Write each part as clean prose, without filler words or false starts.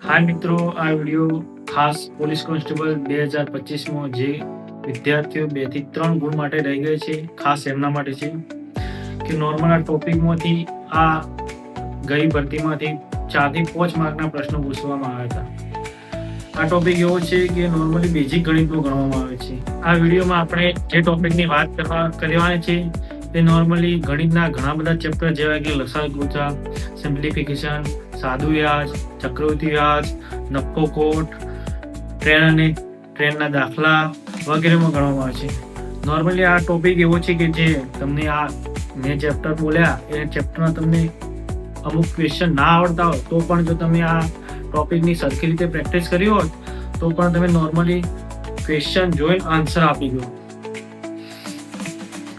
હાય મિત્રો, આ વિડીયો ખાસ પોલીસ કોન્સ્ટેબલ 2025માં જે વિદ્યાર્થીઓ 2 થી 3 ગુણ માટે રહી ગઈ છે, ખાસ એમના માટે છે કે નોર્મલ આ ટોપિકમાંથી આ ગઈ ભરતીમાંથી 4 થી 5 માર્કના પ્રશ્નો પૂછવામાં આવ્યા હતા. આ ટોપિક એવો છે કે નોર્મલી બેઝિક ગણિતનો ગણવામાં આવે છે. આ વિડીયોમાં આપણે જે ટોપિકની વાત કરવાની છે તે નોર્મલી ગણિતના ઘણા બધા ચેપ્ટર જેવા કે લસાઅ ગોથા, સિમ્પ્લિફિકેશન, સાદું વ્યાજ, ચક્રવૃદ્ધિ વ્યાજ, નફો ખોટ, ટ્રેનના દાખલા વગેરેમાં ગણવામાં આવે છે. નોર્મલી આ ટોપિક એવો છે કે જે તમને આ મેં ચેપ્ટર બોલ્યા એ ચેપ્ટરમાં તમને અમુક ક્વેશ્ચન ના આવડતા હોય તો પણ જો તમે આ ટોપિકની સરખી રીતે પ્રેક્ટિસ કરી હોત તો પણ તમે નોર્મલી ક્વેશ્ચન જોઈને આન્સર આપી દો.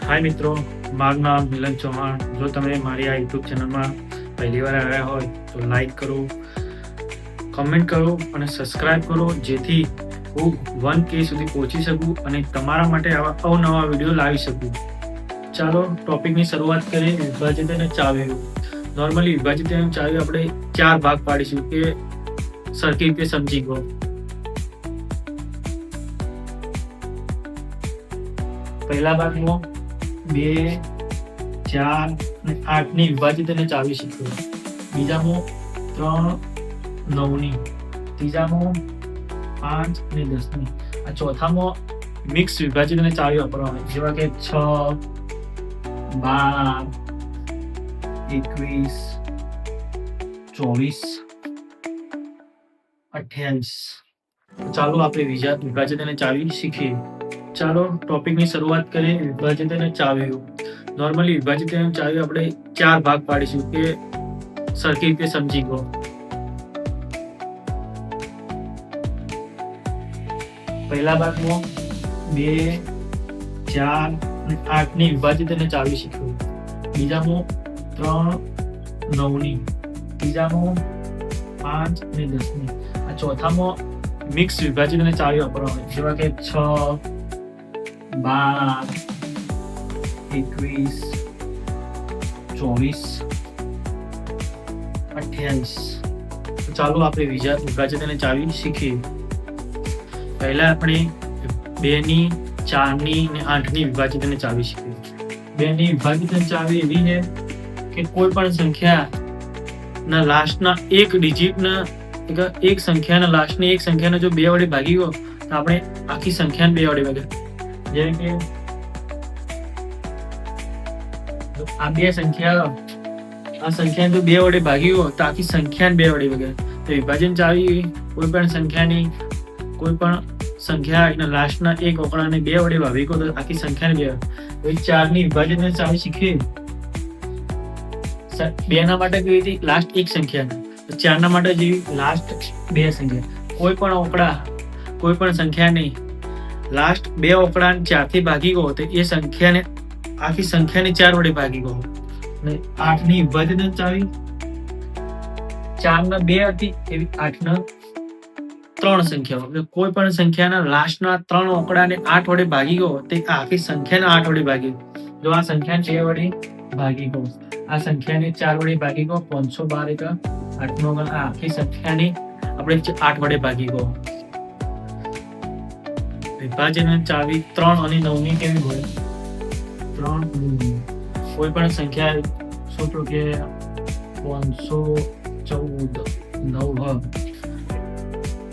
હાય મિત્રો, મારું નામ મિલન ચૌહાણ. જો તમે મારી આ યુટ્યુબ ચેનલમાં પહેલી વાર આવ્યા હોય તો લાઈક કરો, કમેન્ટ કરો અને સબસ્ક્રાઇબ કરો, જેથી હું 1K સુધી પહોંચી શકું અને તમારા માટે આવા અવનવા વિડીયો લાવી શકું. ચાલો ટોપિકની શરૂઆત કરીએ. વિભાજિત અને ચાવીઓ. નોર્મલી વિભાજિત અને ચાવીઓ આપણે 4 ભાગ પાડીશું કે સરખી રીતે સમજી ગયો. પહેલા ભાગમાં 2, 4 અને 8 ની વિભાજિત અને ચાવી શીખવો. બીજામાં 3, 9 ની. ત્રીજામાં 5 અને 10 ની. આ ચોથામાં મિક્સ વિભાજિત અને ચાવી વાપરવાની જેવા કે 6, 12, 21, 24, 28. ચાલો આપણે વિભાજિત અને ચાવી શીખીએ. ચાલો ટોપિકની શરૂઆત કરીએ. વિભાજિત અને ચાવીઓ. નોર્મલી વિભાજિત અને ચાવીઓ આપણે 4 ભાગ પાડીશું કે સરખી રીતે સમજી ગયો. પહેલા ભાગમાં 2, 4 અને 8 ની વિભાજિત અને ચાવી શીખવું. બીજામાં 3, 9 ની. ત્રીજામાં 5 અને 10 ની. આ ચોથામાં મિક્સ વિભાજિત અને ચાવી વાપરવાની જેવા કે 6, 12, 21, 24, 28. ચાલો આપણે વિભાજિત અને ચાવી શીખીએ. પહેલા આપણે 2 ની, 4 ની અને 8 ની વિભાજિત અને ચાવી શીખીએ. 2 ની વિભાજિત અને ચાવી એવી છે કે કોઈ પણ સંખ્યાના લાસ્ટના એક ડિજિટના એક સંખ્યાના લાસ્ટની એક સંખ્યાને જો 2 વડે ભાગી ગયો તો આપણે આખી સંખ્યાને 2 વડે ભાગે. જેમ કે આ 2 સંખ્યા, આ સંખ્યાને જો 2 વડે ભાગી ગયો તો આખી સંખ્યાને 2 વડે ભાગે. તો વિભાજન ચાવી કોઈ પણ સંખ્યાની કોઈ પણ સંખ્યા લાસ્ટના એક આંકડાને 2 વડે ભાગી ગયો તો આખી સંખ્યાને 2. 4 ની વિભાજન ચાવી શીખીએ. 2 ના માટે કેવી હતી? લાસ્ટ એક સંખ્યા. 4 ના માટે જેવી લાસ્ટ 2 સંખ્યા. કોઈ પણ આંકડા, કોઈ પણ સંખ્યાને લાસ્ટ 2 આંકડાને 4 થી ભાગી ગયો તો એ સંખ્યાને આખી સંખ્યાને 4 વડે ભાગી ગયો. અને 8 ની વિભાજન ચાવી 4 ના 2 હતી એવી 8 ના 3 સંખ્યાઓ. કોઈ પણ સંખ્યાના લાસ્ટના 3 આંકડાને 8 વડે ભાગી ગયો તે આખી સંખ્યાને 8 વડે ભાગી. જો આ સંખ્યાને 2 વડે ભાગી ગયો, આ સંખ્યાને 4 વડે ભાગી ગયો, 512 8 નો ગણ, આ આખી સંખ્યાને આપણે 8 વડે ભાગી ગયો. વિભાજન ચાવી 3 અને 9 ની કેવી હોય? 3, કોઈ પણ સંખ્યા સોચો કે 514, 9.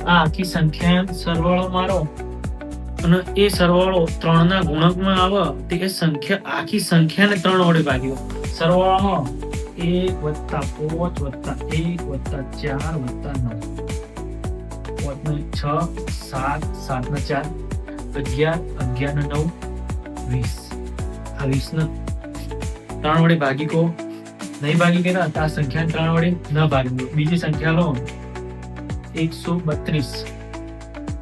આ આખી સંખ્યા સરવાળો મારો અને એ સરવાળો 3 ના ગુણકમાં આવે તો એ સંખ્યા આખી સંખ્યાને 3 વડે ભાગ્યો. સરવાળામાં 1 + 5 + 1 + 4 + 9, 6, 7, 7 ના 4, 11, 11 ના 9, 20. આ 20 ને 3 વડે ભાગી ગયો, નહીં ભાગી ગયા તો આ સંખ્યાને 3 વડે ન ભાગી ગયો. બીજી સંખ્યા લો 132.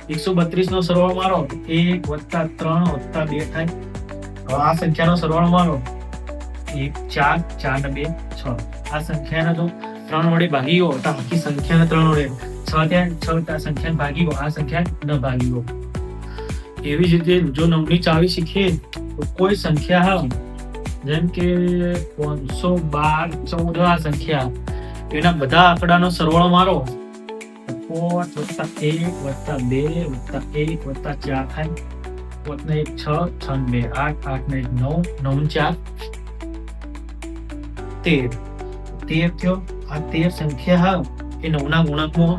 132 નો સરવાળો મારો 1 + 3 + 2 થાય. હવે આ સંખ્યાનો સરવાળો મારો 1, 4, 4 ને 2, 6. આ સંખ્યાને જો 3 વડે ભાગી ગયો તો આખી સંખ્યાને 3 વડે 6 ત્યાં 6 સંખ્યાને ભાગી ગયો, આ સંખ્યા ન ભાગી ગયો. એવી જ રીતે જો 9 ની ચાવી શીખીએ તો કોઈ સંખ્યા હોય જેમ કે 512, 14 આ સંખ્યા, એના બધા આંકડાનો સરવાળો મારો 5 વત્તા 1 વત્તા 2 વત્તા 1 વત્તા 4 થાય. 5 ને 1 6, 6 ને 2 8, 8 ને 1 9, 9 ને 4 13. 13 થયો. આ 13 સંખ્યા હા એ 9 ના ગુણકમાં,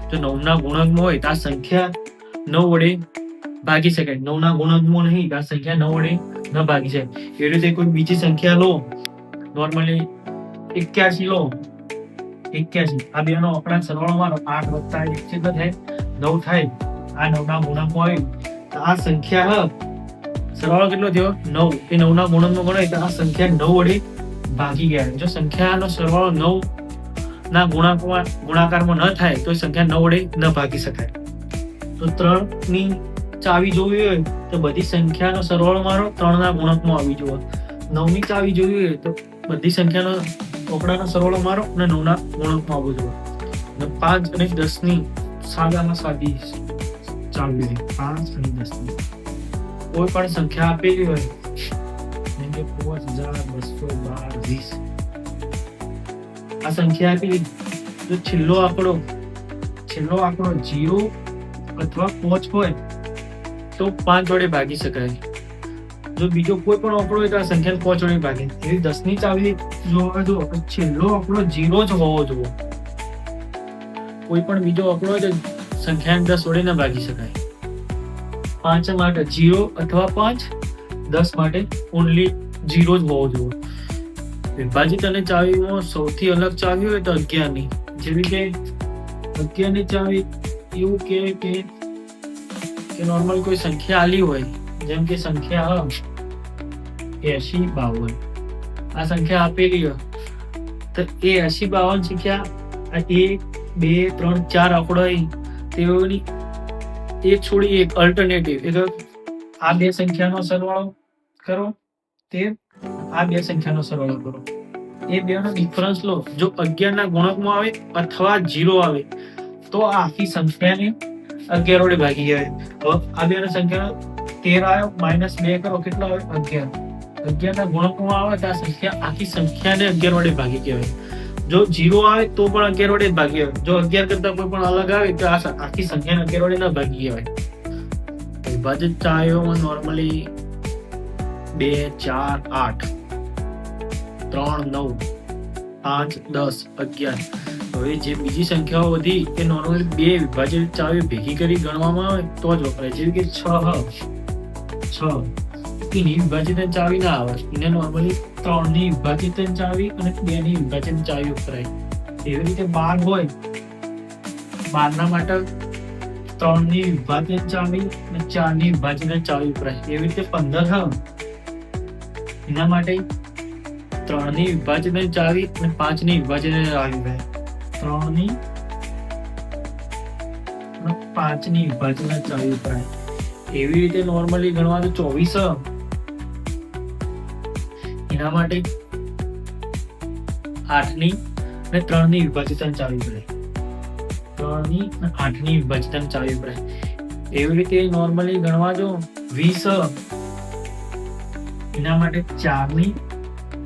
જો 9 ના ગુણકમાં હોય તો આ સંખ્યા 9 વડે ભાગી શકાય. 9 ના ગુણકમાં નહીં તો આ સંખ્યા 9 વડે ન ભાગી શકાય. એ રીતે કોઈ બીજી સંખ્યા લો, નોર્મલી 81 લો. 81 આ બેનો અપડાન સરવાળો મારો 8 વત્તા 1 કેટલો થાય? 9 થાય. આ 9 ના ગુણકમાં હોય તો આ સંખ્યા સરવાળો કેટલો થયો? 9. એ 9 ના ગુણકમાં ગણાય તો આ સંખ્યા 9 વડે ભાગી ગયા. જો સંખ્યાનો સરવાળો 9 ના ગુણાકારમાં ન થાય તો સંખ્યા 9 વડે ન ભાગી શકાય. તો 3 ની ચાવી જોવી હોય તો બધી સંખ્યાનો સરવાળો મારો 3 ના ગુણકમાં આવી જુઓ. 9 ની ચાવી જોવી હોય તો બધી સંખ્યાનો ચોપડાનો સરવાળો મારો અને 9 ના ગુણકમાં આવવો જોઈએ. અને 5 અને 10 ની સાદામાં સાદી ચાવી 5 અને 10 ની કોઈ પણ સંખ્યા આપેલી હોય જેમ કે 5212 20 આ સંખ્યા આપેલી, જો છેલ્લો આંકડો 0 અથવા 5 હોય તો 5 વડે ભાગી શકાય. જો બીજો કોઈ પણ આંકડો હોય તો આ સંખ્યાને 5 વડે ભાગે. એવી 10 ની ચાવી જોવા જો છેલ્લો આંકડો 0 જ હોવો જોઈએ. કોઈ પણ બીજો આંકડો હોય તો સંખ્યાને 10 વડે ન ભાગી શકાય. 5 માટે 0 અથવા 5, 10 માટે ઓનલી 0 જ હોવો જોઈએ. વિભાજિત અને ચાવીમાં સૌથી અલગ ચાવી હોય તો 11 ની, જેવી કે 11 ની ચાવી એવું કે નોર્મલ કોઈ સંખ્યા આલી હોય, જેમ કે સંખ્યા 8052 આ સંખ્યા આપેલી હોય તો એ 8052 સંખ્યા 1 2 3 4 આંકડો તેઓની એક છોડી એક અલ્ટરનેટિવ આ બે સંખ્યાનો સરવાળો કરો તે આ બે સંખ્યાનો સરવાળો કરો. એ બેનો ડિફરન્સ લો. જો 11 ના ગુણકમાં આવે અથવા 0 આવે તો આ આખી સંખ્યાને 11 વડે ભાગી કહેવાય. હવે આ બેનો સંખ્યાનો 13 આવ્યો -2 કરો કેટલો આવે? 11. 11 ના ગુણકમાં આવે તો આ સંખ્યા આખી સંખ્યાને 11 વડે ભાગી કહેવાય. જો 0 આવે તો પણ 11 વડે ભાગી કહેવાય. જો 11 કરતા કોઈ પણ અલગ આવે તો આ આખી સંખ્યાને 11 વડે ન ભાગી કહેવાય. વિભાજિત ચાવીઓમાં નોર્મલી 2 4 8 3 9 5 10 11. હવે જે બીજી સંખ્યાઓ વધી એ નોર્મલી 2 વિભાજિત ચાવી ભેગી કરી ગણવામાં આવે તો જ વપરાય. જેવી કે 6 એની વિભાજિત ચાવી ના આવે. એને નોર્મલી 3 ની વિભાજિત ચાવી અને 2 ની વિભાજિત ચાવી વપરાય. એવી રીતે 12 હોય, 12 ના માટે 3 ની વિભાજિત ચાવી અને 4 ની વિભાજિત ચાવી વપરાય. એવી રીતે 15 એના માટે 3 ની વિભાજિત ચાવી અને 5 ની વિભાજિત ચાવી વપરાય. 3 ની અને 5 ની વિભાજિત ચાવી વપરાય. એવી રીતે નોર્મલી ગણવા તો 24 એના માટે 8 ની અને 3 ની વિભાજિત ચાવી વપરાય. 3 ની અને 8 ની વિભાજિત ચાવી વપરાય. એવી રીતે નોર્મલી ગણવા જો 20 એના માટે 4 ની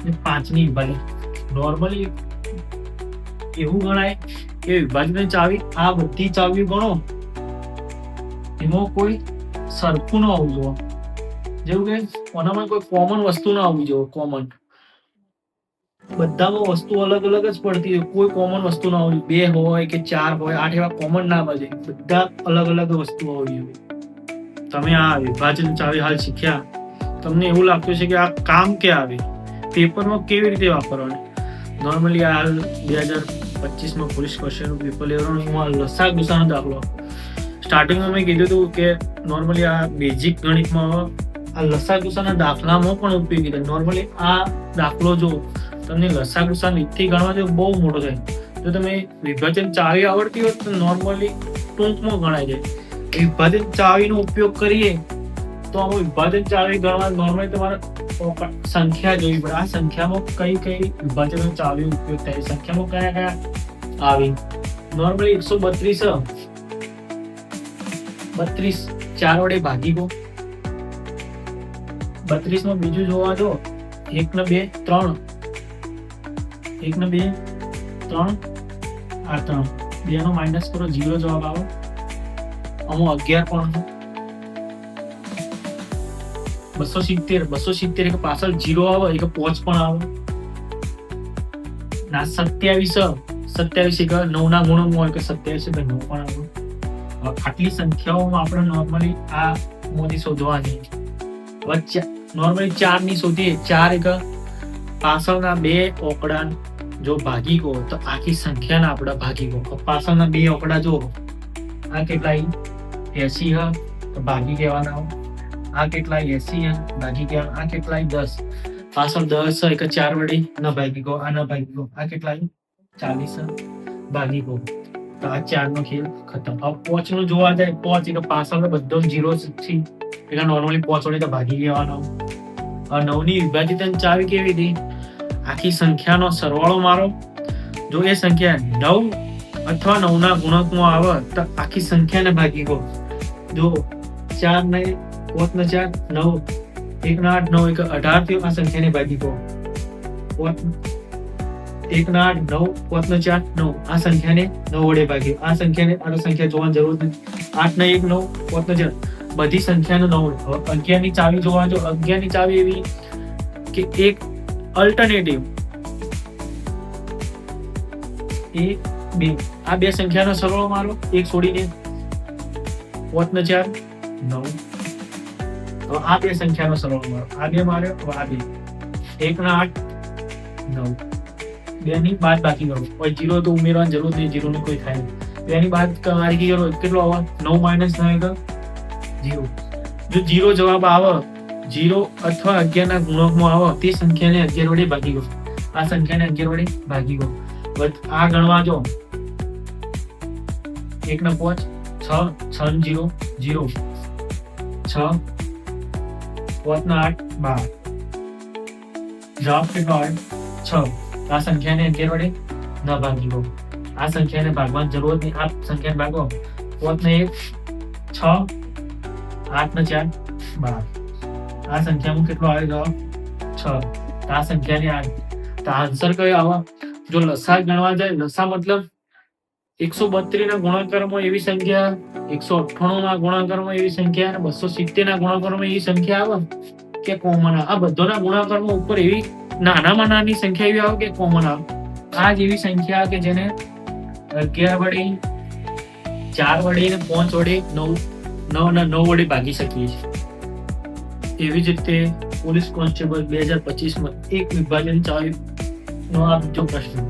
અને 5 ની વિભાજિત. નોર્મલી એવું ગણાય કે વિભાજિત ચાવી આ બધી ચાવીઓ ગણો એમાં કોઈ સરખું ન આવવું જોઈએ. જેવું કે ઓનામાં કોઈ કોમન વસ્તુ ના આવવી જોઈએ. કોમન બધામાં વસ્તુ અલગ અલગ જ પડતી હોય. કોઈ કોમન વસ્તુ ના આવવી. 2 હોય કે 4 હોય 8 એવા કોમન ના આવવા જોઈએ. બધા અલગ અલગ વસ્તુ આવવી જોઈએ. તમે આ વિભાજન ચાવી હાલ શીખ્યા, તમને એવું લાગતું છે કે આ કામ કે આવે પેપરમાં કેવી રીતે વાપરવાની. નોર્મલી હાલ 2025માં પોલીસ ક્વેશ્ચન પેપર લેવાનું લસા ગુસાનો દાખલો. સ્ટાર્ટિંગમાં મેં કીધું હતું કે નોર્મલી આ બેઝિક ગણિતમાં આ લસા ગુસાના દાખલામાં પણ ઉપયોગી થાય. નોર્મલી આ દાખલો જો તમને લસા ગુસા નીચથી ગણવા જો બહુ મોટો થાય. જો તમે વિભાજન ચાવી આવડતી હોય તો નોર્મલી ટૂંકમાં ગણાય જાય. વિભાજન ચાવીનો ઉપયોગ કરીએ તો આમાં વિભાજન ચાવી ગણવા નોર્મલી તમારે સંખ્યા જોવી પડે. આ સંખ્યામાં કઈ વિભાજન ચાવી ઉપયોગ થાય, સંખ્યામાં કયા કયા આવી. નોર્મલી 132 4 વડે ભાગી ગો. 32 માં બીજું જોવા જો 1 ને 2 3 1 ને 2 3 આ 3 2 નો માઇનસ કરો 0 જવાબ આવે. આમાં 11 પણ 270 એક પાછળ 0 આવે એક 5 પણ આવે. ના 27 એક 9 ના ગુણકમાં હોય કે 27 કે 9 પણ આવે. આટલી સંખ્યાઓમાં આપણે નોર્મલી આ મોદી શોધવાની. હવે નોર્મલી 4 ની શોધીએ. 4 એક પાછળના 2 ઓકડા જો ભાગી ગયો તો આખી સંખ્યાના આપણે ભાગી ગયો. પાછળના 2 ઓકડા જો આ કેટલાય 80 તો ભાગી કહેવાના. આ કેટલાય 80 ભાગી કહેવાના. આ કેટલાય 10 પાછળ 10 એક 4 વડે ન ભાગી ગયો. આ ન ભાગી ગયો. આ કેટલાય 40 ભાગી ગયો. તો આ 4 નો ખેલ ખતમ. હવે 5 નું જોવા જાય 5 એક પાછળ બધો 0 છે એટલે નોર્મલી 5 વડે તો ભાગી કહેવાનો. 9 ની વિભાજિત ચાવી કેવી હતી? આખી સંખ્યાનો સરવાળો મારો. જો એ સંખ્યા 9 અથવા 9 ના ગુણકમાં આવે તો આખી સંખ્યાને ભાગી ગયો. જો 4 ને 5 ને 4 9 1 ના 8 9 એક 18 થી આ સંખ્યાને ભાગી ગયો. 1 ના 8 9 5 ને 4 9 આ સંખ્યાને 9 વડે ભાગ્યો. આ સંખ્યા જોવાની જરૂર નથી. 8 ને 1 9 5 ને 4 બધી સંખ્યાનો 9. હવે 11 ની ચાવી જોવા. જો 11 ની ચાવી એવી કે એક અલ્ટરનેટિવ 1 2 આ બે સંખ્યાનો સરવાળો મારો. એક છોડીને 5 ને 4 9. હવે આ બે સંખ્યાનો સરવાળો મારો. આ બે માર્યો. હવે આ બે 1 ના 8 9 2 ની બાદ બાકી કરો. કોઈ 0 તો ઉમેરવાની જરૂર નથી. 0 ની કોઈ થાય નહીં. 2 ની બાદ મારી ગયો કેટલો આવે? 9 માઇનસ 9 0. જો 0 જવાબ આવે 0 અથવા 11 ના ગુણકમાં આવે તે સંખ્યાને 11 વડે ભાગી ગયો. આ સંખ્યાને 11 વડે ભાગી ગયો. આ ગણવા જો 1 ને 5 6 6 ને 0 0 6 5 ને 8 12 જવાબ કેટલો આવે? 6. આ સંખ્યાને 11 વડે ન ભાગી ગયો. આ સંખ્યાને ભાગવાની જરૂર નહીં. આ સંખ્યાને ભાગો 5 ને 1 6 8 ને 4 12. આ સંખ્યામાં કેટલો આવે જવાબ? 6. આ સંખ્યાને આન્સર કયો આવે? જો લસા ગણવા જાય, લસા મતલબ 132 ના ગુણાકારમાં એવી સંખ્યા, 198 ના ગુણાકારમાં એવી સંખ્યા અને 270 ના ગુણાકારમાં એવી સંખ્યા આવે કે કોમન આવે. આ બધાના ગુણાકારમાં ઉપર એવી નાનામાં નાની સંખ્યા એવી આવે કે કોમન આવે. આ જ એવી સંખ્યા કે જેને 11 વડે 4 વડે અને 5 વડે 9 વડે ભાગી શકીએ છીએ. એવી જ રીતે પોલીસ કોન્સ્ટેબલ 2025 માં એક વિભાજન ચાવી નો આ બીજો પ્રશ્ન.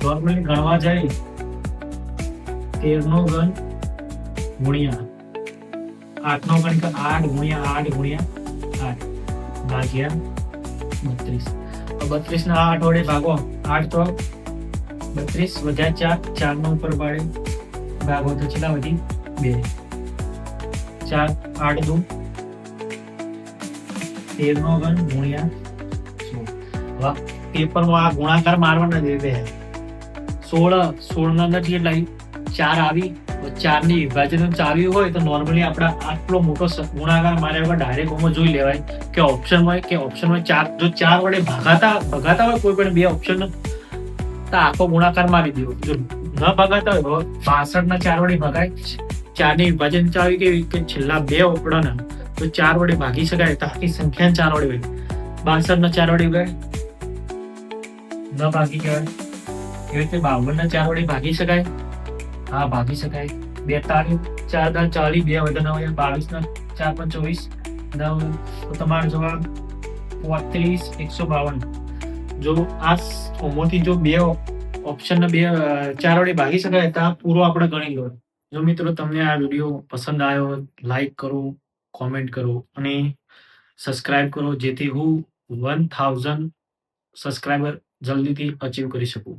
નોર્મલી ગણવા જાય 13 નો ઘન ગુણ્યા 8 નો ઘન 8 ગુણ્યા 8 ગુણ્યા 8 ભાગ્યા 32. 32 ના 8 વડે ભાગો. 8 તો 32 વધ્યા 4 4 નો ઉપર પાડે ભાગો તો કેટલા વધી? 2 4 8 2 13 નો ઘન ગુણ્યા 16. પેપરમાં આ ગુણાકાર મારવાના દે 16 ના નથી એટલે 4 આવી. 4 ની વિભાજન ચાવી હોય તો નોર્મલી આપણે આટલો મોટો ગુણાકાર માર્યા વગર ડાયરેક્ટ જોઈ લેવાય કે ઓપ્શનમાં 4 જો 4 વડે ભગાતા હોય કોઈ પણ બે ઓપ્શન તો આખો ગુણાકાર મારી દેવો. જો ન ભગાતા હોય 62 ના 4 વડે ભગાય. 4 ની વિભાજન ચાવી કેવી કે છેલ્લા બે ઓપડાના તો 4 વડે ભાગી શકાય તો આખી સંખ્યા 4 વડે 62 ના 4 વડે ભાગે ન ભાગી કહેવાય. એવી રીતે 52 ના 4 વડે ભાગી શકાય. હા ભાગી શકાય. 42 4 દા 40 2 વધે 9 22 ના 4 5 24 9 તો તમારો જવાબ 35 152. જો આ ઓમાંથી જો બે ઓપ્શન ને 4 વડે ભાગી શકાય તો પૂરો આપણે ગણી લો. જો મિત્રો તમને આ વિડીયો પસંદ આવ્યો લાઈક કરો, કોમેન્ટ કરો અને સબસ્ક્રાઇબ કરો જેથી હું 1000 સબસ્ક્રાઇબર જલ્દીથી અચીવ કરી શકું.